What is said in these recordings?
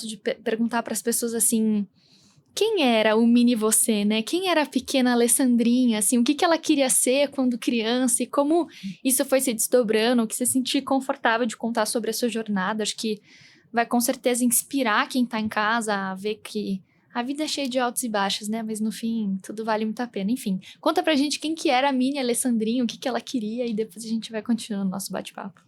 de perguntar para as pessoas assim, quem era o mini você, né? Quem era a pequena Alessandrinha, assim, o que ela queria ser quando criança e como isso foi se desdobrando, o que você sentir confortável de contar sobre a sua jornada. Acho que vai com certeza inspirar quem tá em casa a ver que a vida é cheia de altos e baixos, né? Mas no fim, tudo vale muito a pena. Enfim, conta pra gente quem que era a mini Alessandrinha, o que ela queria e depois a gente vai continuando o nosso bate-papo.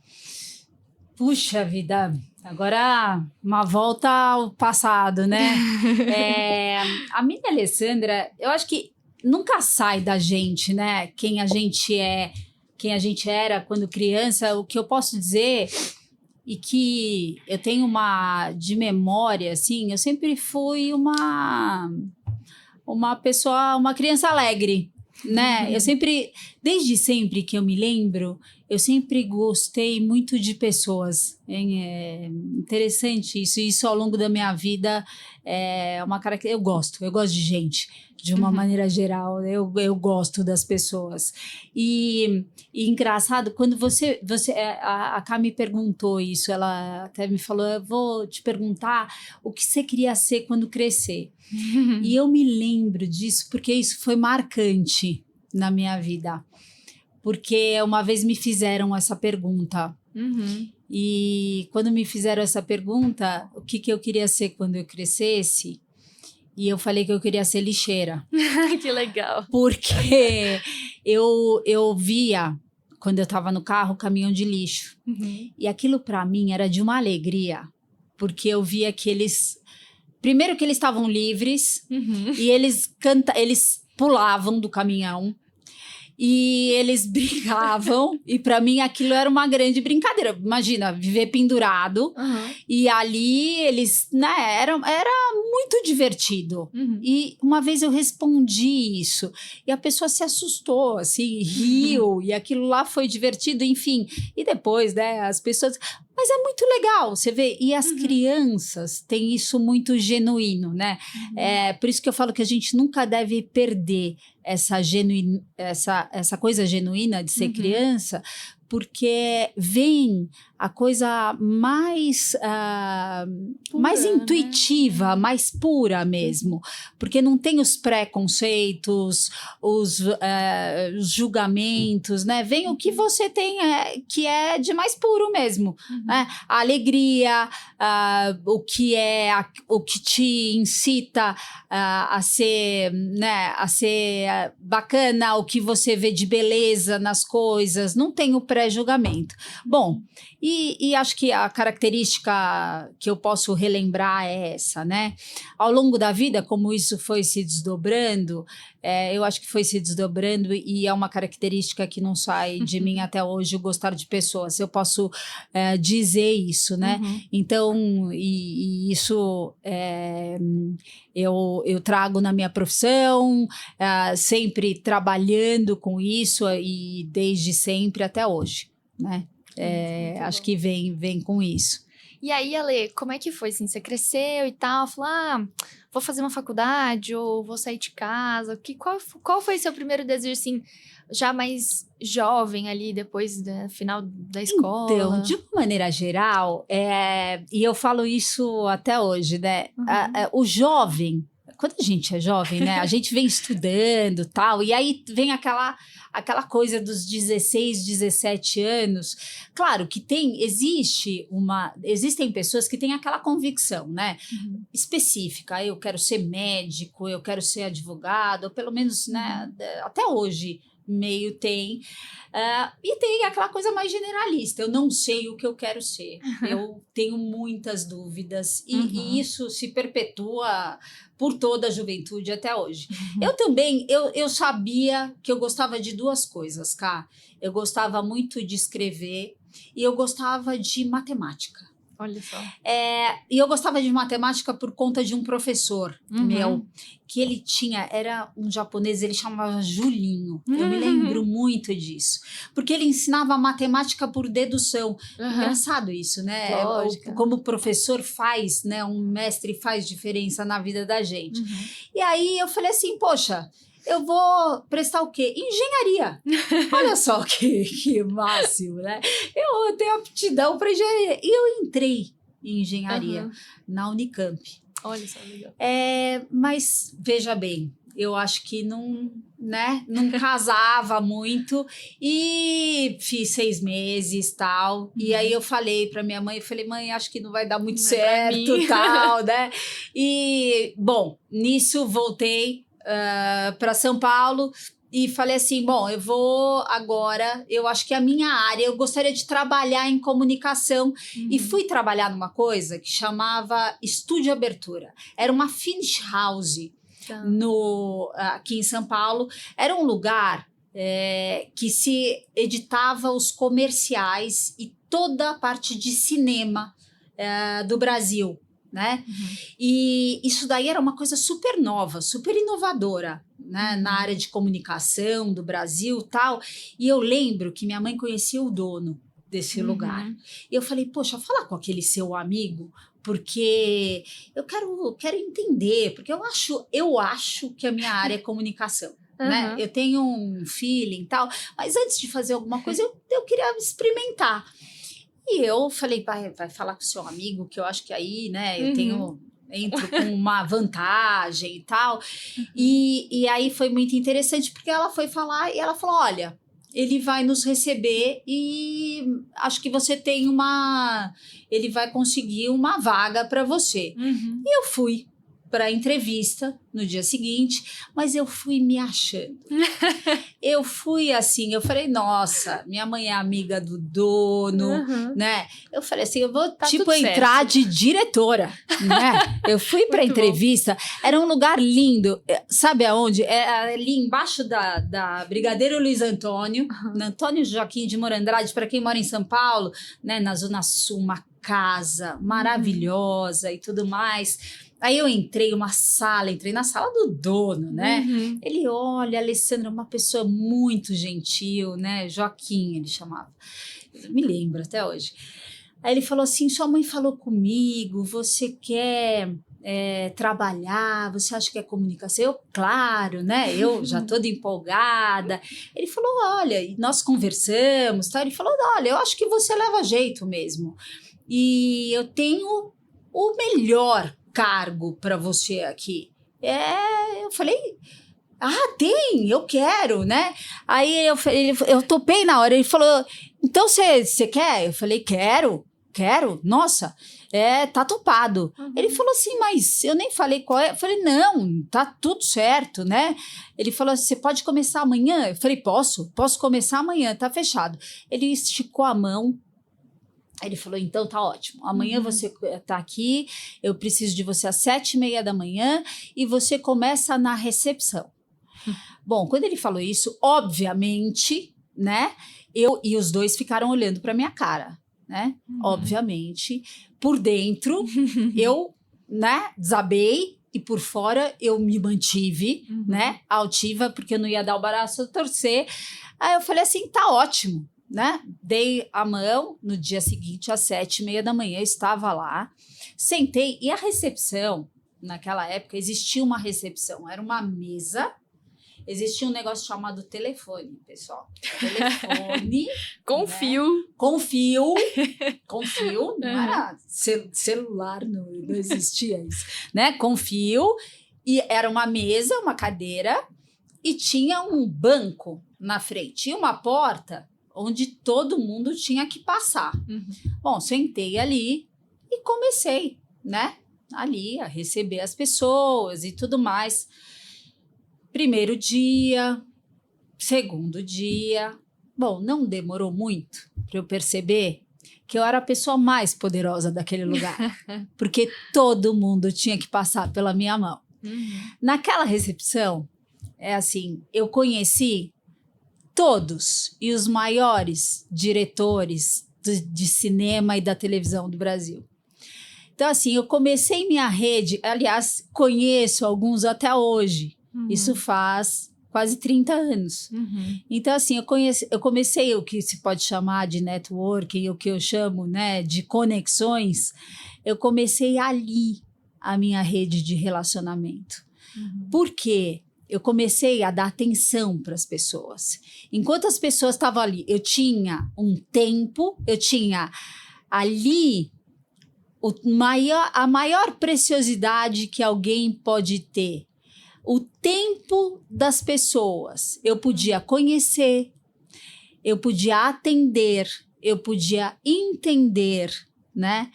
Puxa vida, agora uma volta ao passado, né? A minha Alessandra, eu acho que nunca sai da gente, né? Quem a gente é, quem a gente era quando criança. O que eu posso dizer e que eu tenho uma de memória, assim, eu sempre fui uma pessoa, uma criança alegre, né? Eu sempre, desde sempre que eu me lembro, eu sempre gostei muito de pessoas. Hein? É interessante isso. Isso ao longo da minha vida é uma característica. Eu gosto de gente, de uma maneira geral. Eu gosto das pessoas. E engraçado, quando a Cá me perguntou isso, ela até me falou: eu vou te perguntar o que você queria ser quando crescer. E eu me lembro disso porque isso foi marcante na minha vida. Porque uma vez me fizeram essa pergunta. E quando me fizeram essa pergunta, o que eu queria ser quando eu crescesse? E eu falei que eu queria ser lixeira. Que legal. Porque eu via, quando eu estava no carro, o caminhão de lixo. E aquilo para mim era de uma alegria. Porque eu via que eles... Primeiro que eles estavam livres e eles pulavam do caminhão e eles brigavam e para mim aquilo era uma grande brincadeira. Imagina, viver pendurado e ali eles, né, era muito divertido. E uma vez eu respondi isso e a pessoa se assustou, assim, riu e aquilo lá foi divertido, enfim. E depois, né, as pessoas... Mas é muito legal, você vê. E as crianças têm isso muito genuíno, né? É por isso que eu falo que a gente nunca deve perder essa coisa genuína de ser criança, porque vem a coisa mais mais intuitiva, né? Mais pura mesmo. Porque não tem os preconceitos, os julgamentos, né? Vem o que você tem, que é de mais puro mesmo. Né? A alegria, o que te incita a ser, né, a ser bacana, o que você vê de beleza nas coisas, não tem o pré-julgamento. Bom, e acho que a característica que eu posso relembrar é essa, né? Ao longo da vida, como isso foi se desdobrando, eu acho que foi se desdobrando e é uma característica que não sai de mim até hoje, o gostar de pessoas. Eu posso dizer isso, né? Então, e isso eu trago na minha profissão, sempre trabalhando com isso e desde sempre até hoje, né? Acho que vem com isso. E aí, Ale, como é que foi, assim, você cresceu e tal, falou, vou fazer uma faculdade ou vou sair de casa, qual foi seu primeiro desejo, assim, já mais jovem ali, depois do final da escola? Então, de uma maneira geral, e eu falo isso até hoje, né, o jovem, quando a gente é jovem, né, a gente vem estudando tal, e aí vem aquela coisa dos 16, 17 anos. Claro que existem pessoas que têm aquela convicção, né, específica. Eu quero ser médico, eu quero ser advogado, ou pelo menos, né, até hoje meio tem. E tem aquela coisa mais generalista. Eu não sei o que eu quero ser. Eu tenho muitas dúvidas e isso se perpetua por toda a juventude até hoje. Eu também, eu sabia que eu gostava de duas coisas, Cá. Eu gostava muito de escrever e eu gostava de matemática. Olha só. E eu gostava de matemática por conta de um professor meu, que ele era um japonês, ele chamava Julinho. Eu me lembro muito disso. Porque ele ensinava matemática por dedução. Engraçado isso, né? Como o professor faz, né? Um mestre faz diferença na vida da gente. E aí eu falei assim, poxa, eu vou prestar o quê? Engenharia. Olha só que máximo, né? Eu tenho aptidão para engenharia. E eu entrei em engenharia na Unicamp. Olha só, legal. Mas, veja bem, eu acho que não casava muito e fiz 6 meses, tal. E aí eu falei para minha mãe, mãe, acho que não vai dar muito certo, tal, né? E, bom, nisso voltei para São Paulo e falei assim, bom, eu vou agora, eu acho que a minha área, eu gostaria de trabalhar em comunicação. E fui trabalhar numa coisa que chamava Estúdio Abertura. Era uma finish house aqui em São Paulo. Era um lugar que se editava os comerciais e toda a parte de cinema do Brasil, né? E isso daí era uma coisa super nova, super inovadora, né? Na área de comunicação do Brasil, tal. E eu lembro que minha mãe conhecia o dono desse lugar. E eu falei, poxa, fala com aquele seu amigo, porque eu quero entender, porque eu acho que a minha área é comunicação. Né? Eu tenho um feeling e tal, mas antes de fazer alguma coisa, eu queria experimentar. E eu falei, vai falar com o seu amigo, que eu acho que aí, né, entro com uma vantagem e tal. E aí foi muito interessante, porque ela foi falar e ela falou, olha, ele vai nos receber e acho que você tem ele vai conseguir uma vaga para você. E eu fui para a entrevista no dia seguinte, mas eu fui me achando. Eu fui assim, eu falei, nossa, minha mãe é amiga do dono, né? Eu falei assim, eu vou entrar de diretora, né? Eu fui para a entrevista, era um lugar lindo, sabe aonde? É ali embaixo da Brigadeiro Luiz Antônio, na Antônio Joaquim de Morandrade, para quem mora em São Paulo, né? Na Zona Sul, uma casa maravilhosa e tudo mais. Aí eu entrei na sala do dono, né? Ele, olha, Alessandra é uma pessoa muito gentil, né? Joaquim, ele chamava. Eu me lembro até hoje. Aí ele falou assim, sua mãe falou comigo, você quer trabalhar, você acha que é comunicação? Eu, claro, né? Eu já toda empolgada. Ele falou, olha, e nós conversamos, tá? Ele falou, olha, eu acho que você leva jeito mesmo. E eu tenho o melhor cargo para você aqui. Eu falei, eu quero, né? Aí eu topei na hora, ele falou, então você quer? Eu falei, quero, nossa, tá topado. Ele falou assim, mas eu nem falei qual é. Eu falei, não, tá tudo certo, né? Ele falou, você pode começar amanhã? Eu falei, posso começar amanhã, tá fechado. Ele esticou a mão. Ele falou, então tá ótimo, amanhã você tá aqui, eu preciso de você às 7h30 da manhã e você começa na recepção. Bom, quando ele falou isso, obviamente, né, eu e os dois ficaram olhando para minha cara, né, obviamente, por dentro eu, né, desabei e por fora eu me mantive, né, altiva, porque eu não ia dar o braço a torcer. Aí eu falei assim, tá ótimo. Né? Dei a mão no dia seguinte, às 7h30 da manhã, eu estava lá, sentei, e a recepção, naquela época, existia uma recepção, era uma mesa, existia um negócio chamado telefone, pessoal. Telefone. Com né? fio. Com fio, não era celular, não existia isso, né? Com fio, e era uma mesa, uma cadeira, e tinha um banco na frente, tinha uma porta onde todo mundo tinha que passar. Bom, sentei ali e comecei, né? Ali a receber as pessoas e tudo mais. Primeiro dia, segundo dia. Bom, não demorou muito para eu perceber que eu era a pessoa mais poderosa daquele lugar. Porque todo mundo tinha que passar pela minha mão. Naquela recepção, eu conheci todos e os maiores diretores de cinema e da televisão do Brasil. Então, assim, eu comecei minha rede, aliás, conheço alguns até hoje. Isso faz quase 30 anos. Então, assim, eu comecei o que se pode chamar de networking, o que eu chamo, né, de conexões. Eu comecei ali a minha rede de relacionamento. Por quê? Eu comecei a dar atenção para as pessoas. Enquanto as pessoas estavam ali, eu tinha um tempo, eu tinha ali a maior preciosidade que alguém pode ter, o tempo das pessoas. Eu podia conhecer, eu podia atender, eu podia entender, né?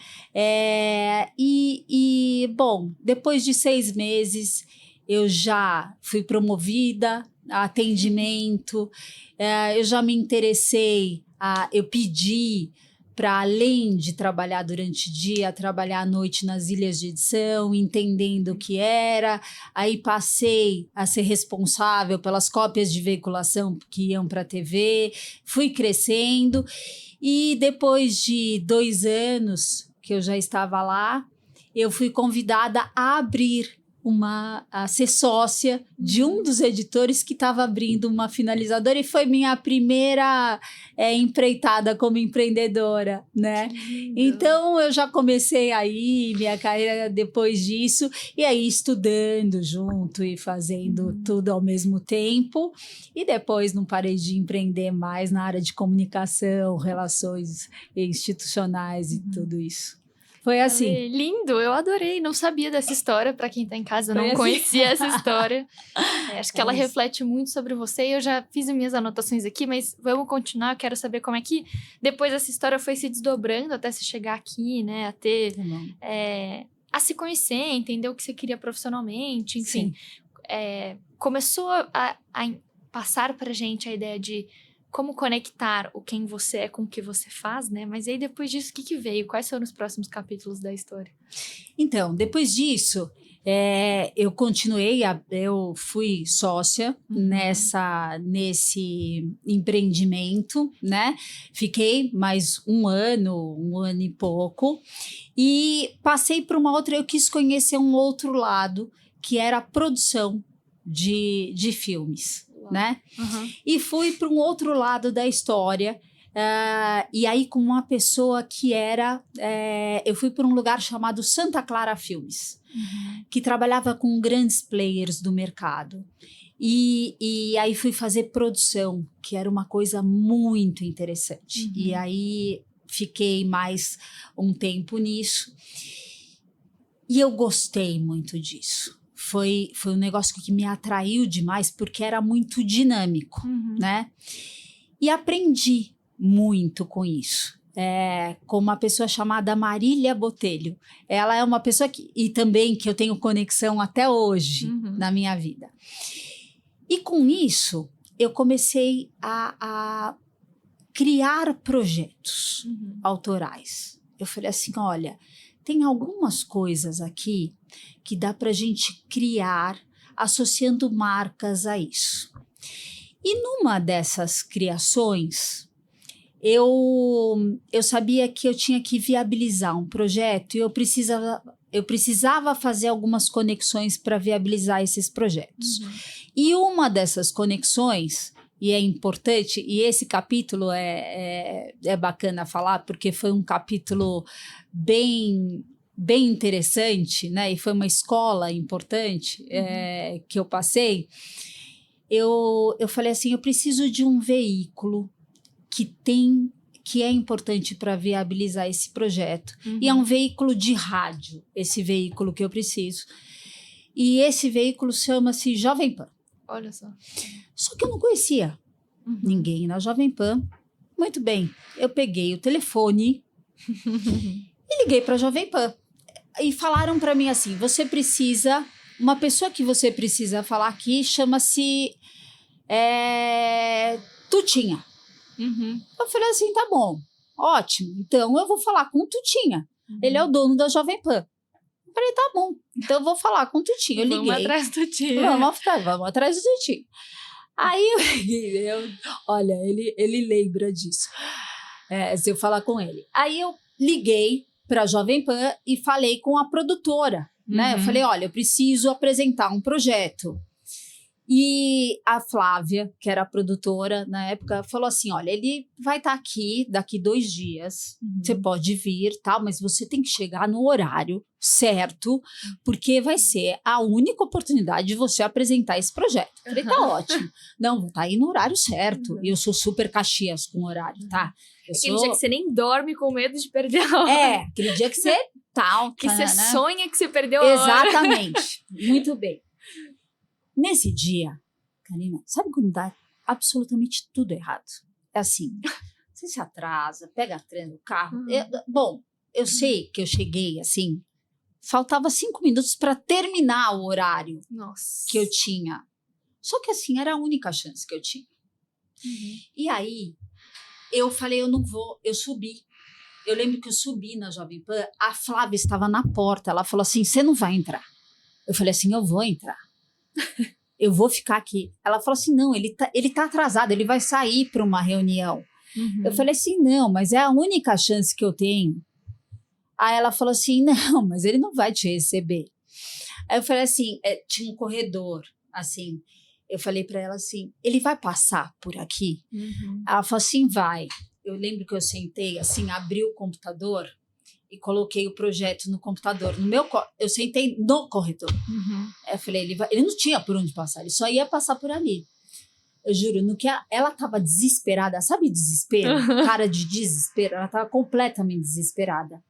Bom, depois de 6 meses, eu já fui promovida a atendimento, eu já me interessei, eu pedi para, além de trabalhar durante o dia, trabalhar à noite nas ilhas de edição, entendendo o que era. Aí passei a ser responsável pelas cópias de veiculação que iam para a TV, fui crescendo. E depois de 2 anos que eu já estava lá, eu fui convidada a ser sócia de um dos editores que estava abrindo uma finalizadora, e foi minha primeira empreitada como empreendedora, né? Então eu já comecei aí minha carreira depois disso, e aí estudando junto e fazendo tudo ao mesmo tempo, e depois não parei de empreender mais na área de comunicação, relações institucionais e tudo isso. Foi assim. Lindo, eu adorei. Não sabia dessa história. Para quem tá em casa, eu não conhecia essa história. Acho que ela reflete muito sobre você. Eu já fiz as minhas anotações aqui, mas vamos continuar. Eu quero saber como é que depois essa história foi se desdobrando até se chegar aqui, né? A ter... a se conhecer, entender o que você queria profissionalmente, enfim. Começou a passar pra gente a ideia de como conectar o quem você é com o que você faz, né? Mas aí, depois disso, o que veio? Quais foram os próximos capítulos da história? Então, depois disso, eu continuei, eu fui sócia nesse empreendimento, né? Fiquei mais um ano e pouco, e passei para uma outra, eu quis conhecer um outro lado, que era a produção de filmes. Né? E fui para um outro lado da história, e aí com uma pessoa que eu fui para um lugar chamado Santa Clara Filmes, que trabalhava com grandes players do mercado, e aí fui fazer produção, que era uma coisa muito interessante, e aí fiquei mais um tempo nisso, e eu gostei muito disso. Foi um negócio que me atraiu demais, porque era muito dinâmico, né? E aprendi muito com isso. Com uma pessoa chamada Marília Botelho. Ela é uma pessoa e também que eu tenho conexão até hoje na minha vida. E com isso, eu comecei a criar projetos autorais. Eu falei assim, olha, tem algumas coisas aqui que dá para a gente criar associando marcas a isso. E numa dessas criações, eu sabia que eu tinha que viabilizar um projeto, e eu precisava fazer algumas conexões para viabilizar esses projetos. E uma dessas conexões, e é importante, e esse capítulo é bacana falar, porque foi um capítulo bem interessante, né? E foi uma escola importante que eu passei. Eu falei assim, eu preciso de um veículo que é importante para viabilizar esse projeto. E é um veículo de rádio, esse veículo que eu preciso. E esse veículo chama-se Jovem Pan. Olha só. Só que eu não conhecia ninguém na Jovem Pan. Muito bem, eu peguei o telefone e liguei para a Jovem Pan. E falaram para mim assim, uma pessoa que você precisa falar aqui chama-se Tutinha. Eu falei assim, tá bom, ótimo, então eu vou falar com o Tutinha. Ele é o dono da Jovem Pan. Eu falei, tá bom, então eu vou falar com o Tutinha. Eu liguei. Vamos atrás do Tutinha. Vamos atrás do Tutinha. Aí, olha, ele lembra disso, se eu falar com ele. Aí eu liguei para a Jovem Pan e falei com a produtora, né? Eu falei, olha, eu preciso apresentar um projeto. E a Flávia, que era a produtora na época, falou assim, olha, ele vai estar aqui daqui 2 dias, você pode vir, tal, mas você tem que chegar no horário certo, porque vai ser a única oportunidade de você apresentar esse projeto. Eu falei, tá ótimo. Não, vou estar aí no horário certo. E eu sou super Caxias com o horário, tá? Aquele dia que você nem dorme com medo de perder a hora. Aquele dia que você tal. Que você sonha que você perdeu a hora. Exatamente. Muito bem. Nesse dia, Karina, sabe quando dá absolutamente tudo errado? É assim, você se atrasa, pega trânsito, carro. Bom, eu sei que eu cheguei assim, faltava 5 minutos para terminar o horário que eu tinha. Só que assim, era a única chance que eu tinha. E aí, eu falei, eu não vou, eu subi. Eu lembro que eu subi na Jovem Pan, a Flávia estava na porta, ela falou assim, você não vai entrar. Eu falei assim, eu vou entrar. Eu vou ficar aqui. Ela falou assim, não, ele tá atrasado, ele vai sair para uma reunião. Eu falei assim, não, mas é a única chance que eu tenho. Aí ela falou assim, não, mas ele não vai te receber. Aí eu falei assim, tinha um corredor, assim. Eu falei para ela assim, ele vai passar por aqui? Ela falou assim, vai. Eu lembro que eu sentei, assim, abri o computador e coloquei o projeto no computador. Eu sentei no corredor. Eu falei, ele não tinha por onde passar, ele só ia passar por ali. Eu juro, no que ela estava desesperada, sabe desespero? Cara de desespero, ela estava completamente desesperada.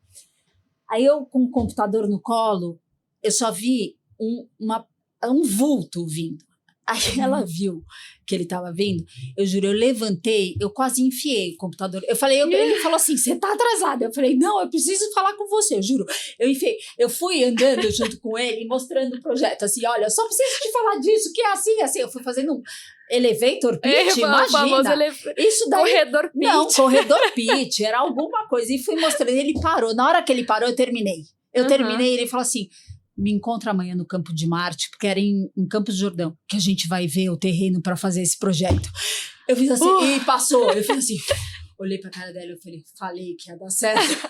Aí eu, com o computador no colo, eu só vi um vulto vindo. Aí ela viu que ele estava vindo, eu juro, eu levantei, eu quase enfiei o computador. Eu falei, ele falou assim, você tá atrasada. Eu falei, não, eu preciso falar com você, eu juro. Eu enfiei, eu fui andando junto com ele, mostrando o projeto, assim, olha, eu só preciso te falar disso, que é assim, assim. Eu fui fazendo um elevator pitch, imagina. Isso daí, corredor pitch. Não, corredor pitch, era alguma coisa. E fui mostrando, ele parou. Na hora que ele parou, eu terminei. Terminei, ele falou assim, me encontra amanhã no Campo de Marte, porque era em Campos do Jordão, que a gente vai ver o terreno para fazer esse projeto. Eu fiz assim, e passou. Eu fiz assim, olhei pra cara dela e falei que ia dar certo.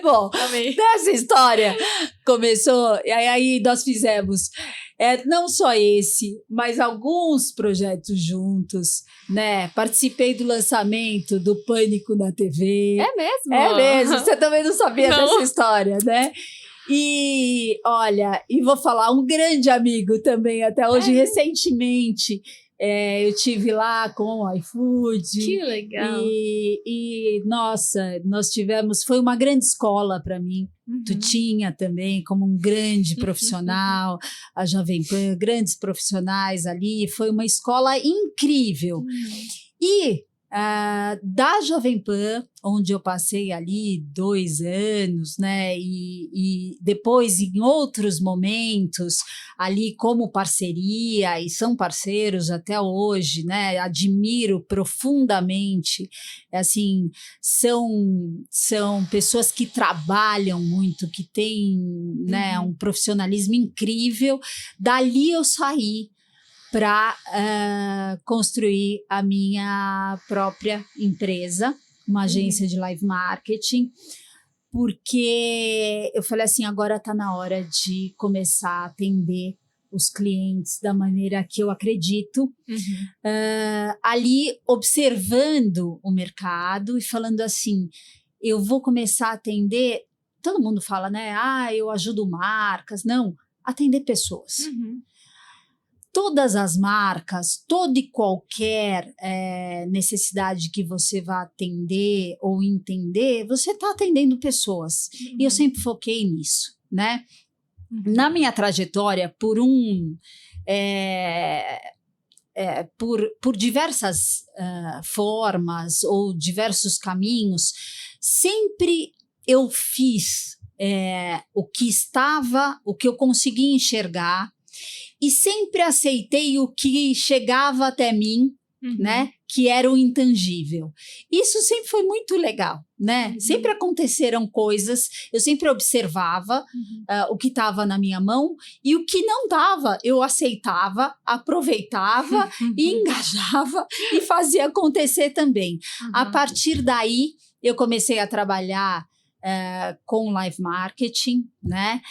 Bom, dessa história começou, e aí nós fizemos não só esse, mas alguns projetos juntos, né? Participei do lançamento do Pânico na TV. É mesmo? É mesmo, você também não sabia dessa história, né? E olha, e vou falar, um grande amigo também, até hoje, recentemente, eu tive lá com o iFood. Que legal. E nossa, nós tivemos, foi uma grande escola para mim. Tu tinha também como um grande profissional, a Jovem Pan, grandes profissionais ali, foi uma escola incrível. E da Jovem Pan, onde eu passei ali 2 anos, né, e depois em outros momentos ali como parceria, e são parceiros até hoje, né, admiro profundamente, assim, são pessoas que trabalham muito, que têm, né, um profissionalismo incrível. Dali eu saí para construir a minha própria empresa, uma agência de live marketing, porque eu falei assim, agora está na hora de começar a atender os clientes da maneira que eu acredito, ali observando o mercado e falando assim, eu vou começar a atender, todo mundo fala, né, eu ajudo marcas, não, atender pessoas. Todas as marcas, toda e qualquer necessidade que você vá atender ou entender, você está atendendo pessoas. E eu sempre foquei nisso, né? Na minha trajetória, por diversas formas ou diversos caminhos, sempre eu fiz o que eu consegui enxergar, e sempre aceitei o que chegava até mim, né? Que era o intangível. Isso sempre foi muito legal, né? Sempre aconteceram coisas, eu sempre observava o que estava na minha mão, e o que não dava, eu aceitava, aproveitava e engajava e fazia acontecer também. A partir daí, eu comecei a trabalhar com live marketing, né?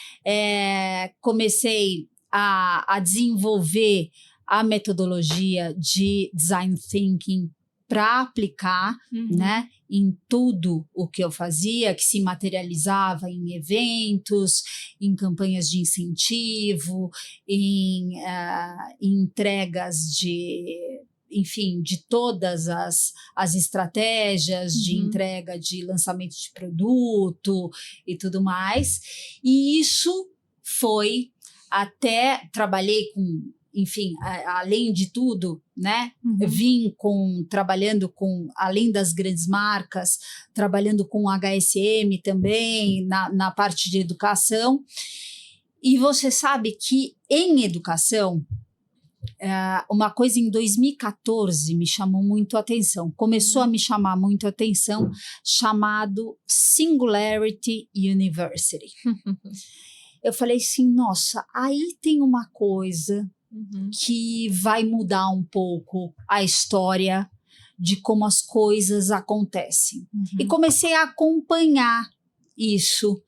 Comecei a desenvolver a metodologia de design thinking para aplicar, né, em tudo o que eu fazia, que se materializava em eventos, em campanhas de incentivo, em entregas enfim, de todas as estratégias de entrega, de lançamento de produto e tudo mais. E isso foi até, trabalhei com, enfim, além de tudo, né? Trabalhando com, além das grandes marcas, trabalhando com HSM também, na parte de educação. E você sabe que em educação, uma coisa em 2014 me chamou muito a atenção, começou a me chamar muito a atenção, chamado Singularity University. Eu falei assim, nossa, aí tem uma coisa que vai mudar um pouco a história de como as coisas acontecem. E comecei a acompanhar isso,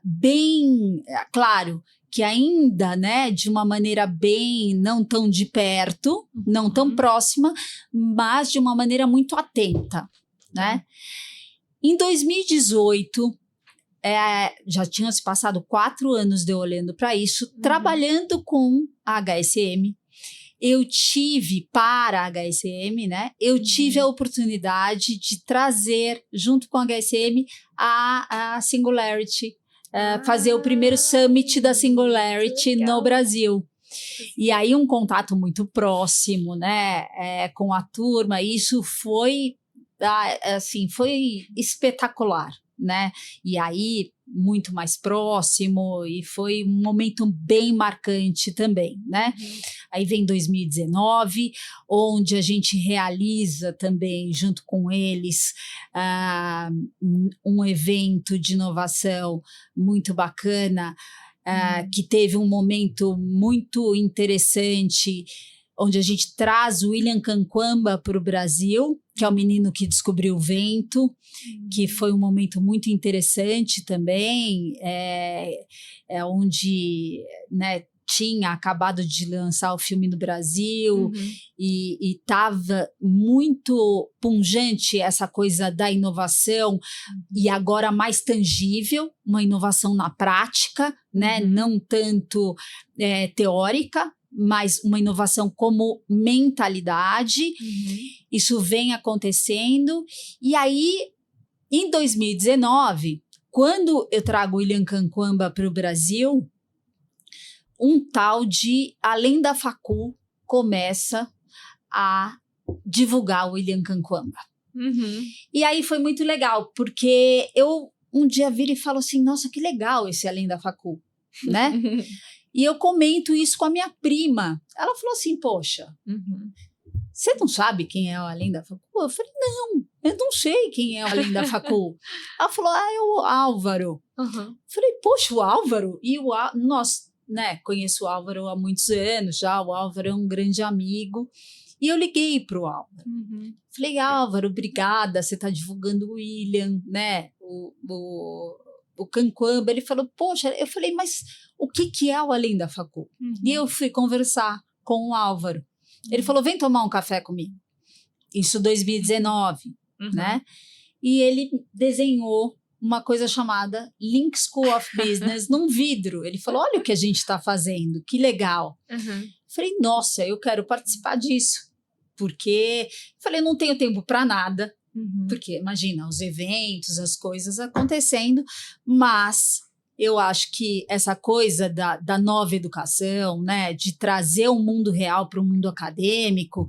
bem, claro, que ainda, né, de uma maneira bem, não tão de perto, não tão próxima, mas de uma maneira muito atenta, né? Em 2018, já tinham se passado 4 anos de eu olhando para isso, trabalhando com a HSM. Eu tive, para a HSM, né? Eu tive a oportunidade de trazer, junto com a HSM, a Singularity, fazer o primeiro summit da Singularity no Brasil. E aí um contato muito próximo, né? Com a turma, isso foi, assim, foi espetacular, né? E aí muito mais próximo e foi um momento bem marcante também, né? Aí vem 2019, onde a gente realiza também, junto com eles, um evento de inovação muito bacana, que teve um momento muito interessante, onde a gente traz o William Kankwamba para o Brasil, que é o menino que descobriu o vento, que foi um momento muito interessante também, onde, né, tinha acabado de lançar o filme no Brasil e estava muito pungente essa coisa da inovação e agora mais tangível, uma inovação na prática, né, não tanto teórica, mas uma inovação como mentalidade. Isso vem acontecendo. E aí, em 2019, quando eu trago o William Kankwamba para o Brasil, um tal de Além da Facu começa a divulgar o William Kankwamba. E aí foi muito legal, porque eu um dia viro e falo assim, nossa, que legal esse Além da Facu, né? E eu comento isso com a minha prima. Ela falou assim, poxa, você não sabe quem é o Além da Facu? Eu falei, não, eu não sei quem é o Além da Facu. Ela falou, é o Álvaro. Eu falei, poxa, o Álvaro? E nós, né, conheço o Álvaro há muitos anos já, o Álvaro é um grande amigo. E eu liguei para o Álvaro. Falei, Álvaro, obrigada, você está divulgando o William, né, o Kankwamba. Ele falou, poxa, eu falei, mas o que é o Além da Facu? E eu fui conversar com o Álvaro. Ele falou, vem tomar um café comigo. Isso 2019, né? E ele desenhou uma coisa chamada Link School of Business num vidro. Ele falou, olha o que a gente está fazendo, que legal. Falei, nossa, eu quero participar disso. Porque, falei, não tenho tempo para nada. Porque, imagina, os eventos, as coisas acontecendo, mas eu acho que essa coisa da nova educação, né, de trazer o mundo real para o mundo acadêmico,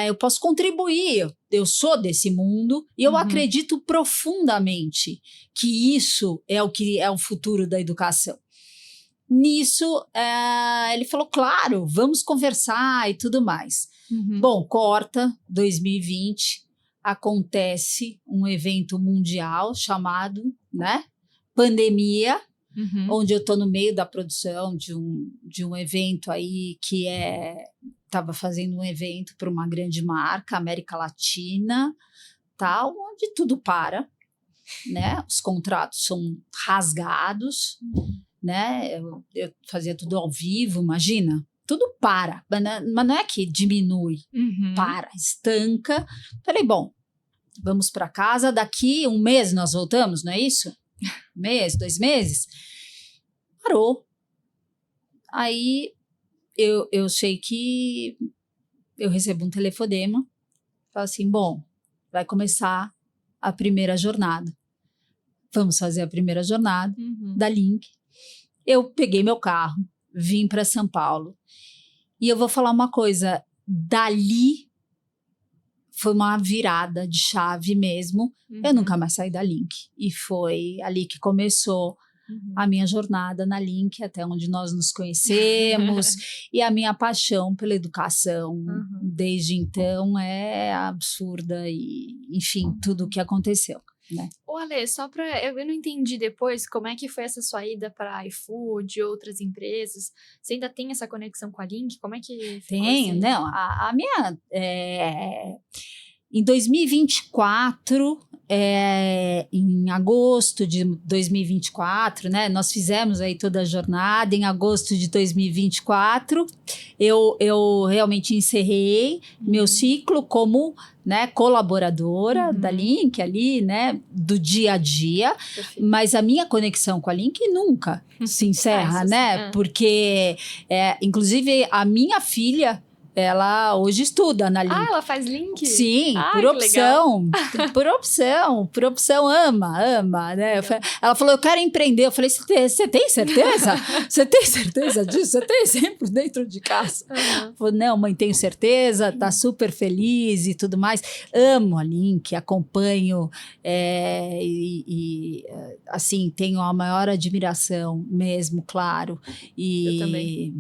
eu posso contribuir, eu sou desse mundo e eu acredito profundamente que isso é o que é o futuro da educação. Nisso, ele falou, claro, vamos conversar e tudo mais. Bom, corta 2020, acontece um evento mundial chamado, né, pandemia, onde eu estou no meio da produção de um evento aí que estava fazendo um evento para uma grande marca, América Latina, tal, onde tudo para, né, os contratos são rasgados, né, eu fazia tudo ao vivo, imagina, tudo para, mas não é que diminui, para, estanca. Falei, bom, vamos para casa, daqui 1 mês nós voltamos, não é isso? 1 mês, 2 meses? Parou. Aí eu sei que eu recebo um telefonema, falo assim, bom, vai começar a primeira jornada. Vamos fazer a primeira jornada da Link. Eu peguei meu carro, vim para São Paulo. E eu vou falar uma coisa, dali foi uma virada de chave mesmo. Eu nunca mais saí da Link. E foi ali que começou a minha jornada na Link, até onde nós nos conhecemos, e a minha paixão pela educação desde então é absurda e, enfim, tudo o que aconteceu. Né? Ô, Ale, só para eu não entendi depois como é que foi essa sua ida para iFood e outras empresas. Você ainda tem essa conexão com a Link? Como é que ficou Tenho, assim? não. A minha. Em 2024, em agosto de 2024, né? Nós fizemos aí toda a jornada. Em agosto de 2024, eu realmente encerrei meu ciclo como, né, colaboradora da Link ali, né, do dia a dia. Perfeito. Mas a minha conexão com a Link nunca se encerra, né? Porque, inclusive, a minha filha, ela hoje estuda na Link. Ah, ela faz Link? Sim, por que opção, por opção, ama, né? Ela falou, eu quero empreender. Eu falei, você tem certeza? Você tem certeza disso? Você tem exemplos dentro de casa? Falou, não, mãe, tenho certeza, tá super feliz e tudo mais. Amo a Link, acompanho assim, tenho a maior admiração mesmo, claro. E, eu também.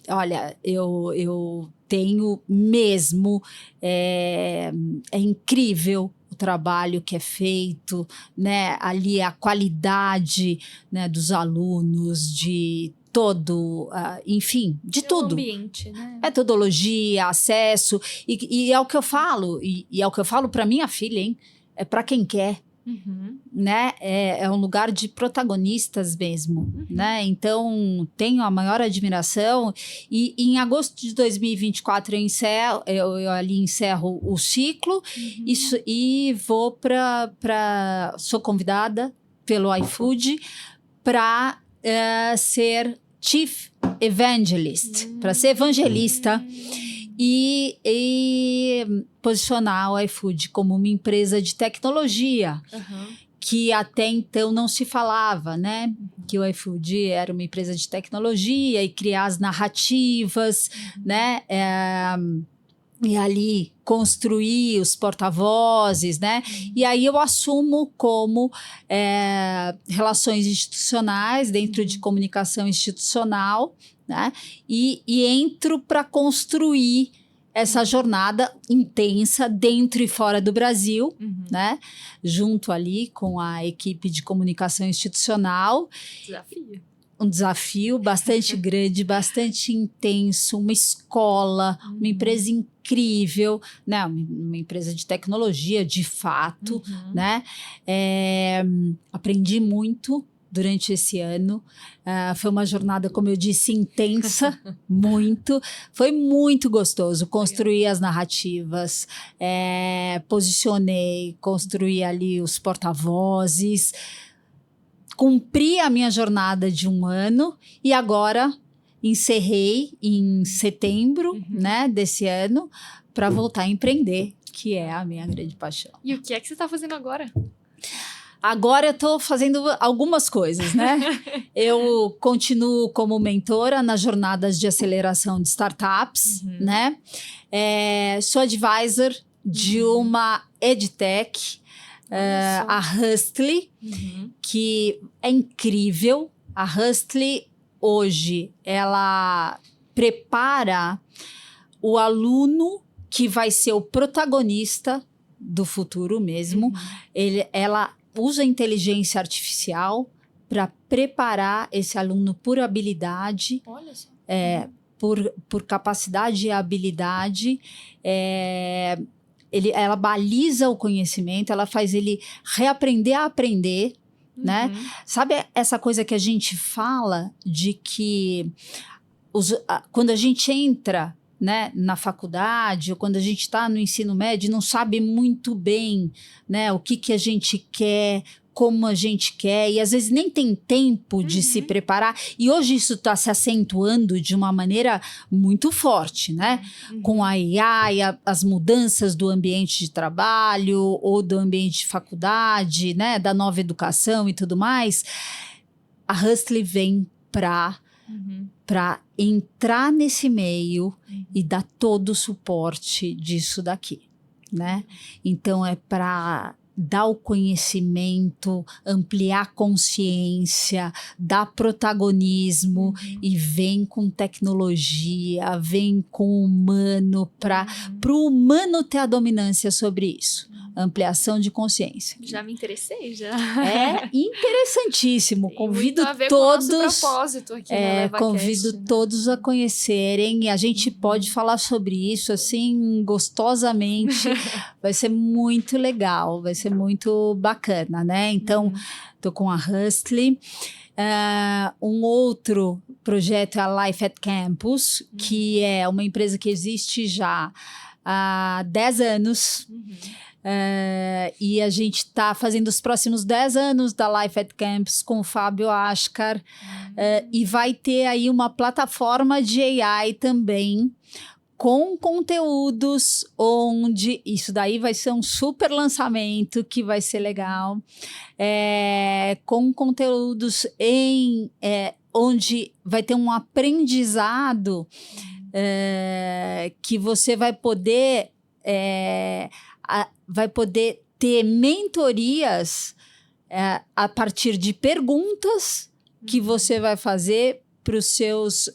Olha, eu tenho mesmo, é incrível o trabalho que é feito, né? Ali a qualidade, né, dos alunos, de todo, enfim, de tudo. O ambiente, né? Metodologia, acesso, e é o que eu falo, e é o que eu falo para minha filha, hein? É para quem quer. Né? É um lugar de protagonistas mesmo, né? Então tenho a maior admiração e em agosto de 2024 eu ali encerro o ciclo e vou sou convidada pelo iFood para ser Chief Evangelist, para ser evangelista e posicionar o iFood como uma empresa de tecnologia, que até então não se falava, né? Que o iFood era uma empresa de tecnologia e criar as narrativas, né? E ali construir os porta-vozes, né? E aí eu assumo como relações institucionais dentro de comunicação institucional, né? E entro para construir essa jornada intensa dentro e fora do Brasil, né? Junto ali com a equipe de comunicação institucional. Desafio. Um desafio bastante grande, bastante intenso, uma escola, uma empresa incrível, né? Uma empresa de tecnologia, de fato, né? Aprendi muito durante esse ano. Foi uma jornada, como eu disse, intensa, muito. Foi muito gostoso construir as narrativas, posicionei, construí ali os porta-vozes, cumpri a minha jornada de um ano e agora encerrei em setembro, né, desse ano, para voltar a empreender, que é a minha grande paixão. E o que é que você está fazendo agora? Agora eu estou fazendo algumas coisas, né? Eu continuo como mentora nas jornadas de aceleração de startups, né? Sou advisor de uma edtech, a Hustly, que é incrível. A Hustly, hoje, ela prepara o aluno que vai ser o protagonista do futuro mesmo. Ela usa a inteligência artificial para preparar esse aluno por habilidade, olha só. por capacidade e habilidade. Ela baliza o conhecimento, ela faz ele reaprender a aprender, né? Sabe essa coisa que a gente fala de que quando a gente entra, né, na faculdade, ou quando a gente está no ensino médio, não sabe muito bem, né, o que a gente quer, como a gente quer e às vezes nem tem tempo de se preparar. E hoje isso está se acentuando de uma maneira muito forte, né? Com a AI, as mudanças do ambiente de trabalho ou do ambiente de faculdade, né? Da nova educação e tudo mais. A Hustly vem para entrar nesse meio e dar todo o suporte disso daqui, né? Então é para dar o conhecimento, ampliar a consciência, dar protagonismo e vem com tecnologia, vem com o humano para o humano ter a dominância sobre isso. Ampliação de consciência. Já me interessei, já. É interessantíssimo. Tem convido muito a ver todos. Com o nosso propósito aqui no LevaCast, convido todos a conhecerem. E a gente pode falar sobre isso assim gostosamente. Vai ser muito legal, vai ser muito bacana, né? Então, tô com a Hustly. Um outro projeto é a Life at Campus, que é uma empresa que existe já há 10 anos. E a gente está fazendo os próximos 10 anos da Life at Campus com o Fábio Ascar. E vai ter aí uma plataforma de AI também, com conteúdos onde... Isso daí vai ser um super lançamento que vai ser legal. Com conteúdos onde vai ter um aprendizado que você vai poder... vai poder ter mentorias a partir de perguntas que você vai fazer para os seus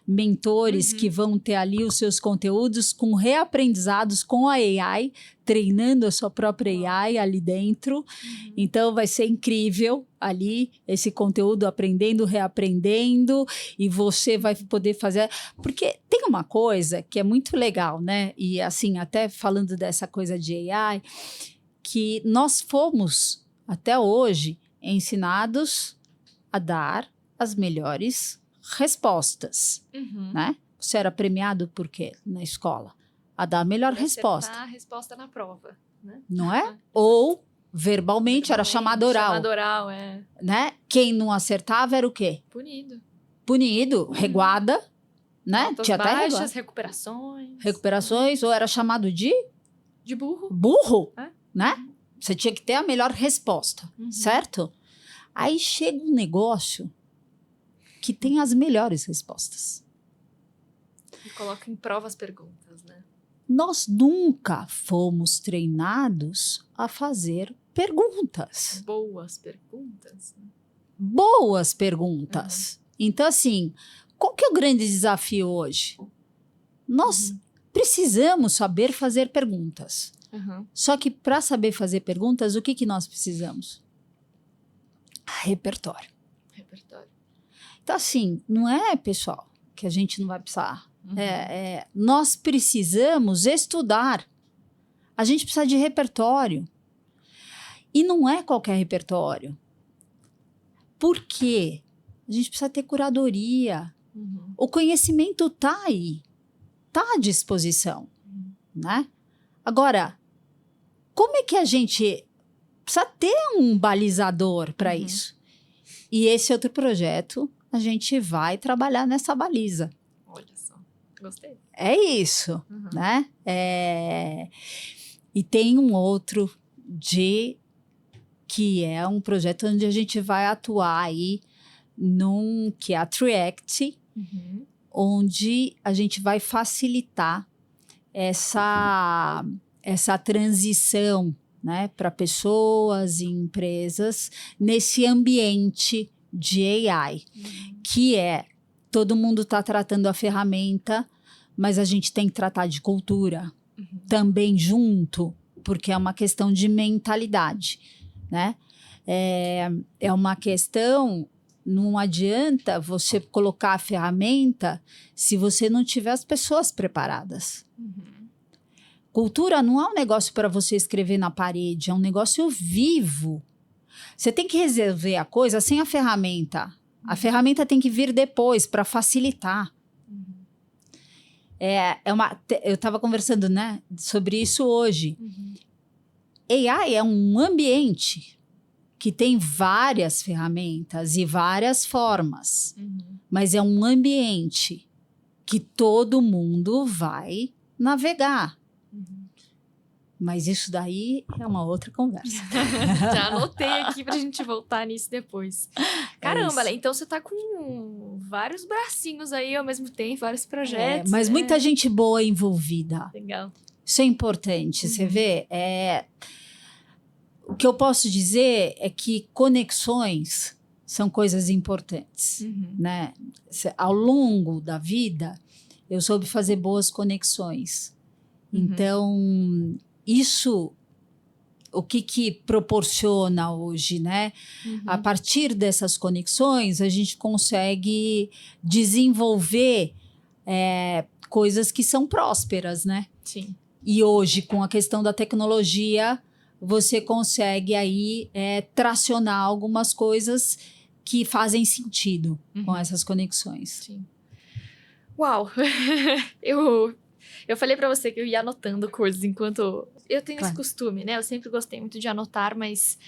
mentores que vão ter ali os seus conteúdos com reaprendizados com a AI, treinando a sua própria AI ali dentro. Então vai ser incrível ali esse conteúdo, aprendendo, reaprendendo, e você vai poder fazer... Porque tem uma coisa que é muito legal, né? E assim, até falando dessa coisa de AI, que nós fomos, até hoje, ensinados a dar as melhores respostas, né? Você era premiado por quê na escola? A dar a melhor resposta. A resposta na prova, né? Não é? Ou verbalmente era chamada oral. Chamada oral, né? Quem não acertava era o quê? Punido, reguada, né? Notas Tinha até baixas, recuperações. Recuperações, ou era chamado de burro. Burro, né? Você tinha que ter a melhor resposta, certo? Aí chega um negócio que tem as melhores respostas. E coloca em prova as perguntas, né? Nós nunca fomos treinados a fazer perguntas. Boas perguntas. Boas perguntas. Então, assim, qual que é o grande desafio hoje? Nós precisamos saber fazer perguntas. Só que para saber fazer perguntas, o que nós precisamos? Repertório. Então, assim, não é, pessoal, que a gente não vai precisar. Nós precisamos estudar. A gente precisa de repertório. E não é qualquer repertório. Por quê? A gente precisa ter curadoria. O conhecimento está aí. Está à disposição. Né? Agora, como é que a gente precisa ter um balizador para isso? E esse outro projeto, a gente vai trabalhar nessa baliza. Olha só, gostei. É isso, né? E tem um outro que é um projeto onde a gente vai atuar aí que é a Triact, onde a gente vai facilitar essa transição, né, para pessoas e empresas nesse ambiente de AI, que todo mundo está tratando a ferramenta, mas a gente tem que tratar de cultura também junto, porque é uma questão de mentalidade, né? É uma questão, não adianta você colocar a ferramenta se você não tiver as pessoas preparadas. Cultura não é um negócio para você escrever na parede, é um negócio vivo. Você tem que resolver a coisa sem a ferramenta. A ferramenta tem que vir depois para facilitar. Eu estava conversando, né, sobre isso hoje. AI é um ambiente que tem várias ferramentas e várias formas, mas é um ambiente que todo mundo vai navegar. Mas isso daí é uma outra conversa. Já anotei aqui pra gente voltar nisso depois. Caramba, Lê, então você tá com vários bracinhos aí ao mesmo tempo, vários projetos. Mas né? muita gente boa envolvida. Legal. Isso é importante, você vê. O que eu posso dizer é que conexões são coisas importantes, né? Ao longo da vida, eu soube fazer boas conexões. Então, isso, o que proporciona hoje, né? A partir dessas conexões, a gente consegue desenvolver coisas que são prósperas, né? Sim. E hoje, com a questão da tecnologia, você consegue aí tracionar algumas coisas que fazem sentido com essas conexões. Sim. Uau! Eu falei pra você que eu ia anotando coisas enquanto... Eu tenho esse costume, né? Eu sempre gostei muito de anotar, mas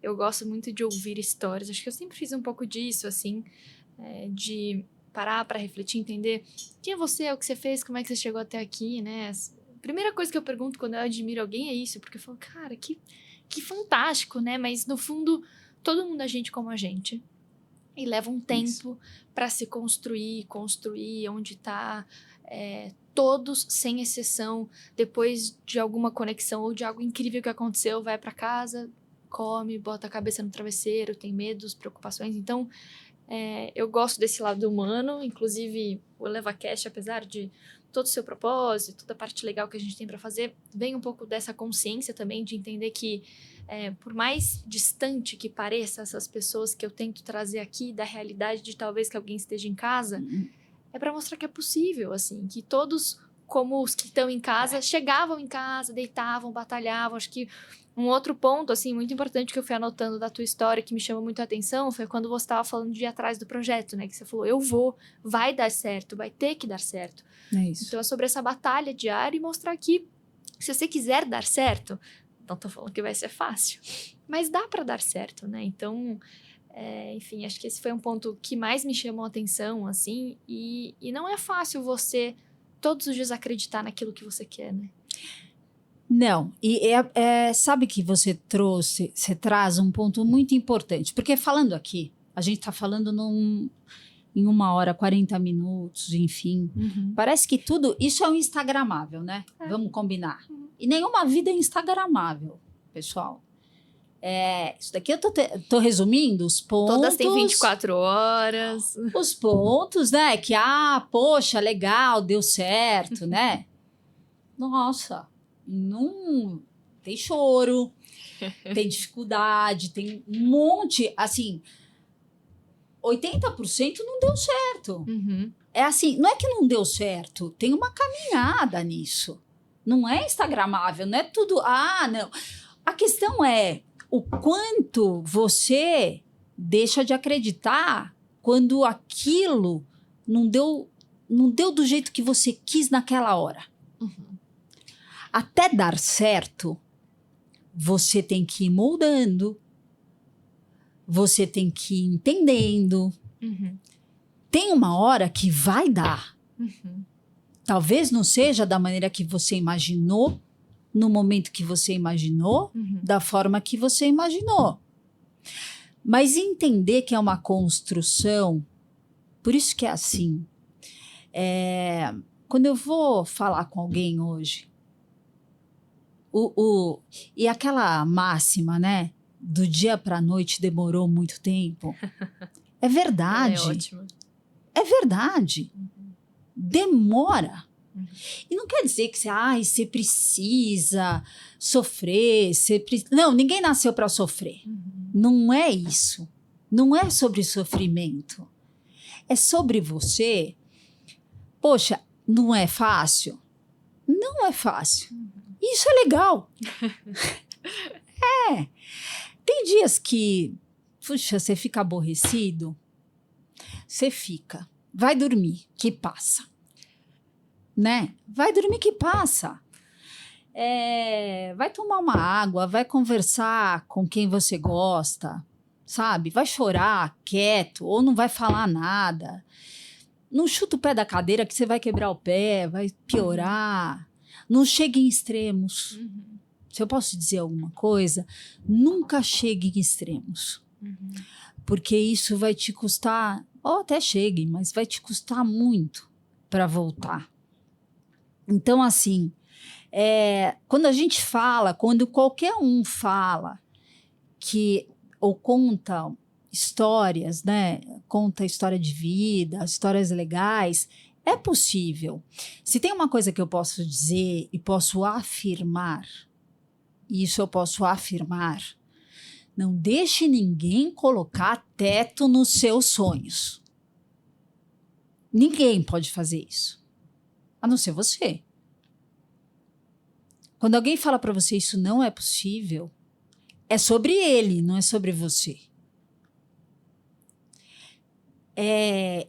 eu gosto muito de ouvir histórias. Acho que eu sempre fiz um pouco disso, assim, de parar pra refletir, entender quem é você, o que você fez, como é que você chegou até aqui, né? A primeira coisa que eu pergunto quando eu admiro alguém é isso, porque eu falo, cara, que fantástico, né? Mas, no fundo, todo mundo é gente como a gente. E leva um tempo para se construir onde tá. Todos, sem exceção, depois de alguma conexão ou de algo incrível que aconteceu, vai para casa, come, bota a cabeça no travesseiro, tem medos, preocupações. Então, eu gosto desse lado humano, inclusive o ElevaCast, apesar de todo o seu propósito, toda a parte legal que a gente tem para fazer, vem um pouco dessa consciência também de entender que, por mais distante que pareça essas pessoas que eu tento trazer aqui da realidade de talvez que alguém esteja em casa, é para mostrar que é possível, assim, que todos, como os que estão em casa, chegavam em casa, deitavam, batalhavam. Acho que um outro ponto, assim, muito importante que eu fui anotando da tua história, que me chamou muito a atenção, foi quando você estava falando de ir atrás do projeto, né? Que você falou, vai dar certo, vai ter que dar certo. É isso. Então, é sobre essa batalha diária e mostrar que, se você quiser dar certo, não tô falando que vai ser fácil, mas dá para dar certo, né? Então, enfim, acho que esse foi um ponto que mais me chamou a atenção, assim, e não é fácil você, todos os dias, acreditar naquilo que você quer, né? Não, e sabe que você traz um ponto muito importante, porque falando aqui, a gente está falando em 1 hora, 40 minutos, enfim, parece que tudo, isso é um instagramável, né? Vamos combinar. E nenhuma vida é instagramável, pessoal. Isso daqui eu tô resumindo os pontos. Todas têm 24 horas. Os pontos, né? Que, poxa, legal, deu certo, né? Nossa, não tem choro, tem dificuldade, tem um monte, assim, 80% não deu certo. É assim, não é que não deu certo, tem uma caminhada nisso. Não é instagramável, não é tudo, não. A questão é o quanto você deixa de acreditar quando aquilo não deu do jeito que você quis naquela hora. Até dar certo, você tem que ir moldando, você tem que ir entendendo. Tem uma hora que vai dar. Talvez não seja da maneira que você imaginou, no momento que você imaginou, da forma que você imaginou. Mas entender que é uma construção, por isso que é assim. Quando eu vou falar com alguém hoje, e aquela máxima, né? Do dia para a noite demorou muito tempo. É verdade. Ela é ótima. É verdade. Demora. E não quer dizer que você precisa sofrer. Não, ninguém nasceu para sofrer. Não é isso. Não é sobre sofrimento. É sobre você. Poxa, não é fácil? Não é fácil. Isso é legal. Tem dias que, puxa, você fica aborrecido. Você fica. Vai dormir, que passa. Né? Vai dormir que passa. vai tomar uma água, vai conversar com quem você gosta, sabe? Vai chorar quieto ou não vai falar nada. Não chuta o pé da cadeira que você vai quebrar o pé, vai piorar. Não chegue em extremos. Uhum. Se eu posso dizer alguma coisa, nunca chegue em extremos. Uhum. Porque isso vai te custar, ou até chegue, mas vai te custar muito para voltar. Então, assim, quando a gente fala, quando qualquer um fala que, ou conta histórias, né? Conta história de vida, histórias legais, é possível. Se tem uma coisa que eu posso dizer e posso afirmar, isso eu posso afirmar, não deixe ninguém colocar teto nos seus sonhos. Ninguém pode fazer isso, a não ser você. Quando alguém fala para você isso não é possível, é sobre ele, não é sobre você.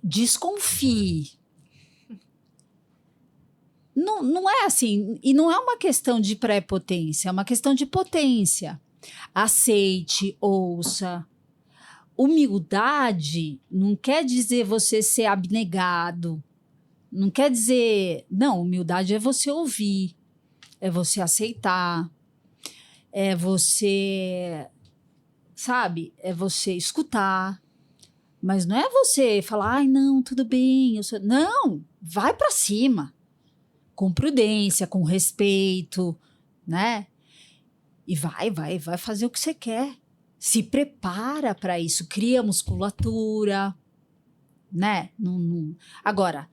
Desconfie. Não é assim, e não é uma questão de prepotência, é uma questão de potência. Aceite, ouça. Humildade não quer dizer você ser abnegado, não quer dizer... Não, humildade é você ouvir, é você aceitar, é você, sabe, é você escutar. Mas não é você falar, ai, não, tudo bem. Não, vai para cima. Com prudência, com respeito, né? E vai fazer o que você quer. Se prepara para isso, cria musculatura, né? Agora,